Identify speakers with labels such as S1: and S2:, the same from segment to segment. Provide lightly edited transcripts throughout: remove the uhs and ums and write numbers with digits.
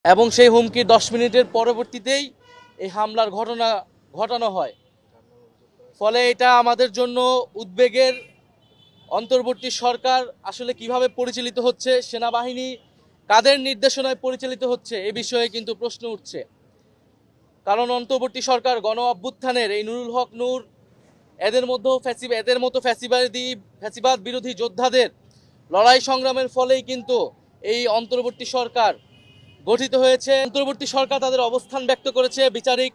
S1: এবং সেই হুমকির 10 মিনিটের পরবর্তীতেই এই হামলার ঘটনা ঘটানো হয়। ফলে এটা আমাদের জন্য উদ্বেগের। অন্তর্বর্তী সরকার আসলে কিভাবে পরিচালিত হচ্ছে, সেনাবাহিনী কাদের নির্দেশনায় পরিচালিত হচ্ছে এ বিষয়ে কিন্তু প্রশ্ন উঠছে। কারণ অন্তর্বর্তী সরকার গণ অভ্যুত্থানের এই নুরুল হক নূর এদের মতো ফ্যাসিবাদ বিরোধী যোদ্ধাদের লড়াই সংগ্রামের ফলেই কিন্তু এই অন্তর্বর্তী সরকার গঠিত হয়েছে। অন্তর্বর্তী সরকার তাদের অবস্থান ব্যক্ত করেছে, বিচারিক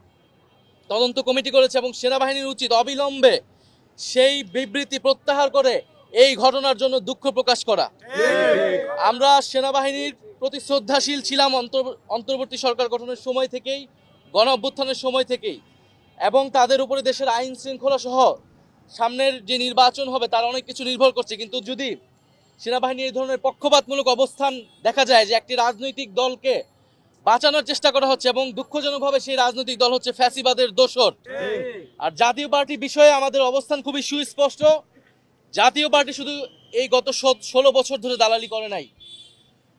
S1: তদন্ত কমিটি করেছে এবং সেনাবাহিনীর উচিত অবিলম্বে সেই বিবৃতি প্রত্যাহার করে এই ঘটনার জন্য দুঃখ প্রকাশ করা। আমরা সেনাবাহিনীর প্রতি শ্রদ্ধাশীল ছিলাম অন্তর্বর্তী সরকার গঠনের সময় থেকেই, গণ অভ্যুত্থানের সময় থেকেই, এবং তাদের উপরে দেশের আইন শৃঙ্খলা সহ সামনের যে নির্বাচন হবে তার অনেক কিছু নির্ভর করছে। কিন্তু যদি সেনাবাহিনী এই ধরনের পক্ষপাতমূলক অবস্থান দেখা যায় যে একটি রাজনৈতিক দলকে বাঁচানোর চেষ্টা করা হচ্ছে এবং দুঃখজনকভাবে সেই রাজনৈতিক দল হচ্ছে ফ্যাসিবাদের দোসর। আর জাতীয় পার্টি বিষয়ে আমাদের অবস্থান খুবই সুস্পষ্ট। জাতীয় পার্টি শুধু এই গত 16 বছর ধরে দালালি করে নাই।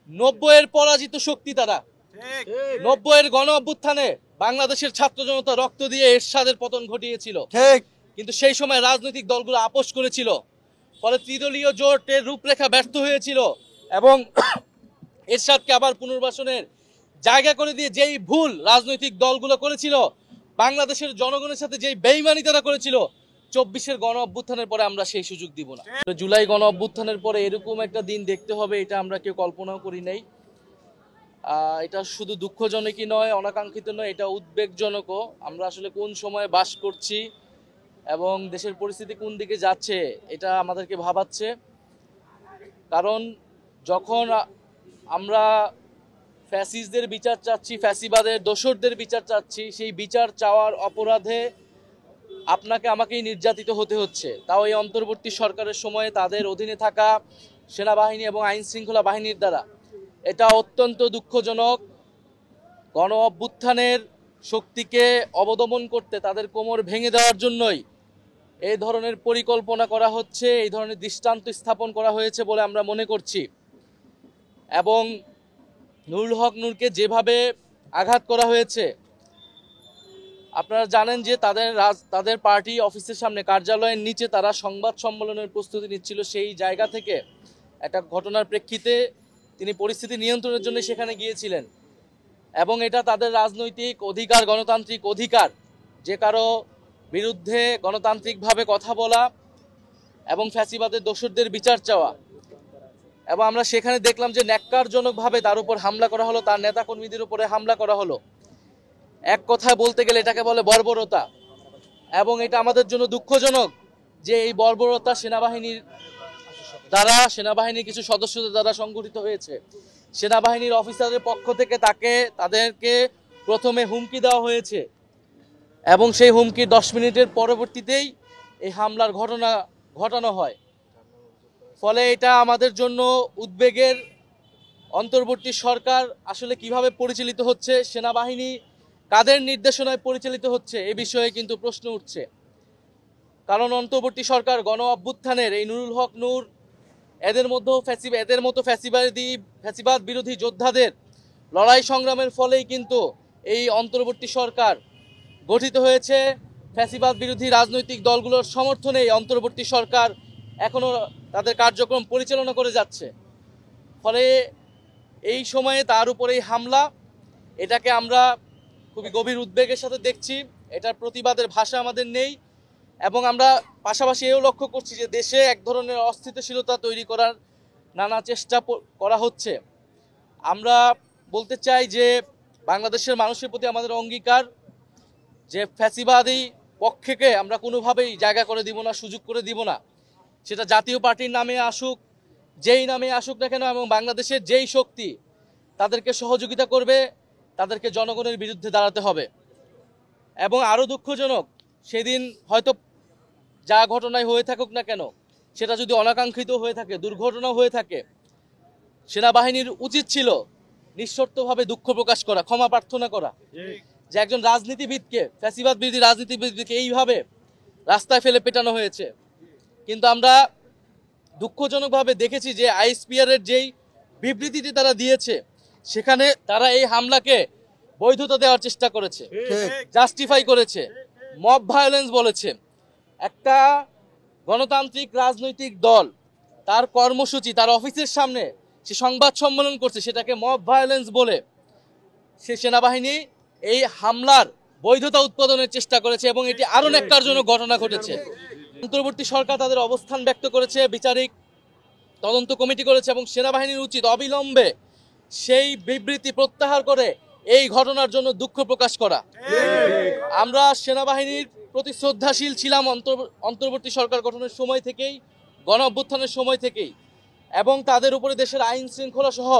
S1: 90-এর পরাজিত শক্তি তারা। 90-এর গণ অভ্যুত্থানে বাংলাদেশের ছাত্র জনতা রক্ত দিয়ে এরশাদের পতন ঘটিয়েছিল, কিন্তু সেই সময় রাজনৈতিক দলগুলো আপোষ করেছিল। ফলে ত্রিদলীয় জোটের রূপরেখা ব্যর্থ হয়েছিল এবং এরশাদকে আবার পুনর্বাসনের জায়গা করে দিয়ে যেই ভুল রাজনৈতিক দলগুলো করেছিল, বাংলাদেশের জনগণের সাথে যেই বেইমানি তারা করেছিল, 24-এর গণ অভ্যুত্থানের পরে আমরা সেই সুযোগ দিব না। জুলাই গণ অভ্যুত্থানের পরে এরকম একটা দিন দেখতে হবে এটা আমরা কেউ কল্পনাও করি নাই। এটা শুধু দুঃখজনকই নয়, অনাকাঙ্ক্ষিত নয়, এটা উদ্বেগজনকও। আমরা আসলে কোন সময়ে বাস করছি এবং দেশের পরিস্থিতি কোন দিকে যাচ্ছে এটা আমাদেরকে ভাবাচ্ছে। কারণ যখন আমরা ফ্যাসিস্টদের বিচার চাচ্ছি, ফ্যাসিবাদের দোসরদের বিচার চাচ্ছি, সেই বিচার চাওয়ার অপরাধে আপনাকে আমাকেই নির্যাতিত হতে হচ্ছে, তাও এই অন্তর্বর্তী সরকারের সময়ে তাদের অধীনে থাকা সেনাবাহিনী এবং আইন শৃঙ্খলা বাহিনীর দ্বারা। এটা অত্যন্ত দুঃখজনক। গণ অভ্যুত্থানের শক্তিকে অবদমন করতে, তাদের কোমর ভেঙে দেওয়ার জন্যই এই ধরনের পরিকল্পনা করা হচ্ছে, এই ধরনের দৃষ্টান্ত স্থাপন করা হয়েছে বলে আমরা মনে করছি। এবং নুরুল হক নূরকে যেভাবে আঘাত করা হয়েছে, আপনারা জানেন যে তাদের পার্টি অফিসের সামনে, কার্যালয়ের নিচে তারা সংবাদ সম্মেলনের প্রস্তুতি নিচ্ছিল। সেই জায়গা থেকে একটা ঘটনার প্রেক্ষিতে তিনি পরিস্থিতি নিয়ন্ত্রণের জন্য সেখানে গিয়েছিলেন এবং এটা তাদের রাজনৈতিক অধিকার, গণতান্ত্রিক অধিকার, যে কারো বিরুদ্ধে গণতান্ত্রিকভাবে কথা বলা এবং ফ্যাসিবাদের দোসরদের বিচার চাওয়া। এবং আমরা সেখানে দেখলাম যে ন্যাক্কারজনকভাবে তার উপর হামলা করা হলো, তার নেতাকর্মীদের উপরে হামলা করা হলো। এক কথায় বলতে গেলে এটাকে বলে বর্বরতা। এবং এটা আমাদের জন্য দুঃখজনক যে এই বর্বরতা সেনাবাহিনীর কিছু সদস্যদের দ্বারা সংগঠিত হয়েছে। সেনাবাহিনীর অফিসারদের পক্ষ থেকে তাদেরকে প্রথমে হুমকি দেওয়া হয়েছে এবং সেই হুমকির 10 মিনিটের পরবর্তীতেই এই হামলার ঘটনা ঘটানো হয়। ফলে এটা আমাদের জন্য উদ্বেগের। অন্তর্বর্তী সরকার আসলে কিভাবে পরিচালিত হচ্ছে, সেনাবাহিনী কাদের নির্দেশনায় পরিচালিত হচ্ছে এ বিষয়ে কিন্তু প্রশ্ন উঠছে। কারণ অন্তর্বর্তী সরকার গণ অভ্যুত্থানের এই নুরুল হক নূর এদের মতো ফ্যাসিবাদ বিরোধী যোদ্ধাদের লড়াই সংগ্রামের ফলেই কিন্তু এই অন্তর্বর্তী সরকার গঠিত হয়েছে। ফ্যাসিবাদ বিরোধী রাজনৈতিক দলগুলোর সমর্থনে এই অন্তর্বর্তী সরকার এখনো তাদের কার্যক্রম পরিচালনা করে যাচ্ছে। ফলে এই সময়ে তার উপরেই হামলা, এটাকে আমরা খুবই গভীর উদ্বেগের সাথে দেখছি। এটার প্রতিবাদের ভাষা আমাদের নেই এবং আমরা পাশাপাশি এও লক্ষ্য করছি যে দেশে এক ধরনের অস্থিতিশীলতা তৈরি করার নানা চেষ্টা করা হচ্ছে। আমরা বলতে চাই যে বাংলাদেশের মানুষের প্রতি আমাদের অঙ্গীকার যে ফ্যাসিবাদী পক্ষকে আমরা কোনোভাবেই জায়গা করে দিব না, সুযোগ করে দিব না। সেটা জাতীয় পার্টির নামে আসুক, যেই নামে আসুক না কেন, এবং বাংলাদেশের যেই শক্তি তাদেরকে সহযোগিতা করবে তাদেরকে জনগণের বিরুদ্ধে দাঁড়াতে হবে। এবং আরও দুঃখজনক, সেদিন হয়তো যা ঘটনায় হয়ে থাকুক না কেন, সেটা যদি অনাকাঙ্ক্ষিত হয়ে থাকে, দুর্ঘটনা হয়ে থাকে, সেনাবাহিনীর উচিত ছিল নিঃশর্তভাবে দুঃখ প্রকাশ করা, ক্ষমা প্রার্থনা করা। যে একজন রাজনীতিবিদকে, ফ্যাসিবাদ বিরোধী রাজনীতিবিদকে এইভাবে রাস্তায় ফেলে পেটানো হয়েছে। কিন্তু আমরা দুঃখজনকভাবে দেখেছি যে আইএসপিআর এর যেই বিবৃতিটি তারা দিয়েছে, সেখানে তারা এই হামলাকে বৈধতা দেওয়ার চেষ্টা করেছে, জাস্টিফাই করেছে, মব ভায়োলেন্স বলেছে। একটা গণতান্ত্রিক রাজনৈতিক দল তার কর্মসূচি তার অফিসের সামনে সে সংবাদ সম্মেলন করছে, সেটাকে মব ভায়োলেন্স বলে সে সেনাবাহিনী এই হামলার বৈধতা উৎপাদনের চেষ্টা করেছে এবং এটি আরো ন্যাক্কারজনক ঘটনা ঘটেছে। অন্তর্বর্তী সরকার তাদের অবস্থান ব্যক্ত করেছে, বিচারিক তদন্ত কমিটি করেছে এবং সেনাবাহিনীর উচিত অবিলম্বে সেই বিবৃতি প্রত্যাহার করে এই ঘটনার জন্য দুঃখ প্রকাশ করা। আমরা সেনাবাহিনীর প্রতি শ্রদ্ধাশীল ছিলাম অন্তর্বর্তী সরকার গঠনের সময় থেকেই, গণ অভ্যুত্থানের সময় থেকেই, এবং তাদের উপরে দেশের আইন শৃঙ্খলা সহ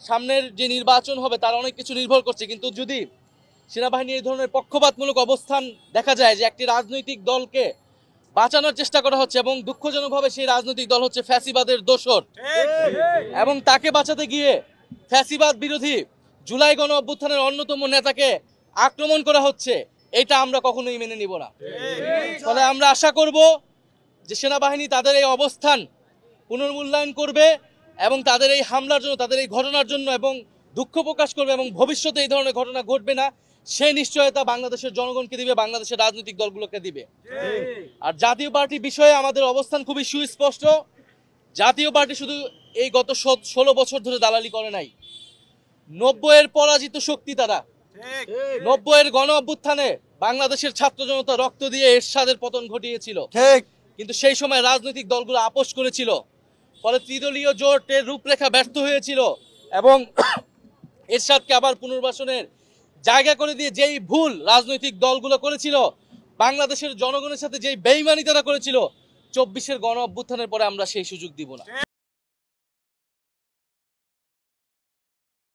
S1: সামনের যে নির্বাচন হবে তার অনেক কিছু নির্ভর করছে। কিন্তু যদি সেনাবাহিনী এই ধরনের পক্ষপাতমূলক অবস্থান দেখা যায় যে একটি রাজনৈতিক দলকে বাঁচানোর চেষ্টা করা হচ্ছে এবং দুঃখজনকভাবে সেই রাজনৈতিক দল হচ্ছে ফ্যাসিবাদের দোসর, এবং তাকে বাঁচাতে গিয়ে ফ্যাসিবাদ বিরোধী জুলাই গণ অভ্যুত্থানের অন্যতম নেতাকে আক্রমণ করা হচ্ছে, এটা আমরা কখনোই মেনে নিব না। ফলে আমরা আশা করব যে সেনাবাহিনী তাদের এই অবস্থান পুনর্মূল্যায়ন করবে এবং তাদের এই হামলার জন্য, তাদের এই ঘটনার জন্য এবং দুঃখ প্রকাশ করবে এবং ভবিষ্যতে এই ধরনের ঘটনা ঘটবে না সেই নিশ্চয়তা বাংলাদেশের জনগণকে দিবে, বাংলাদেশের রাজনৈতিক দলগুলোকে দিবে। আর জাতীয় পার্টি বিষয়ে আমাদের অবস্থান খুবই সুস্পষ্ট। জাতীয় পার্টি শুধু এই গত 16 বছর ধরে দালালি করে নাই। 90-এর পরাজিত শক্তি তারা। 90-এর গণ অভ্যুত্থানে বাংলাদেশের ছাত্র জনতা রক্ত দিয়ে এরশাদের পতন ঘটিয়েছিল, কিন্তু সেই সময় রাজনৈতিক দলগুলো আপোষ করেছিল, ফলে ত্রিদলীয় জোটের রূপরেখা ব্যর্থ হয়েছিল এবং এরশাদকে আবার পুনর্বাসনের জায়গা করে দিয়ে যেই ভুল রাজনৈতিক দলগুলো করেছিল, বাংলাদেশের জনগণের সাথে যেই বেইমানি তারা করেছিল, 24-এর গণ অভ্যুত্থানের পরে আমরা সেই সুযোগ দিব না।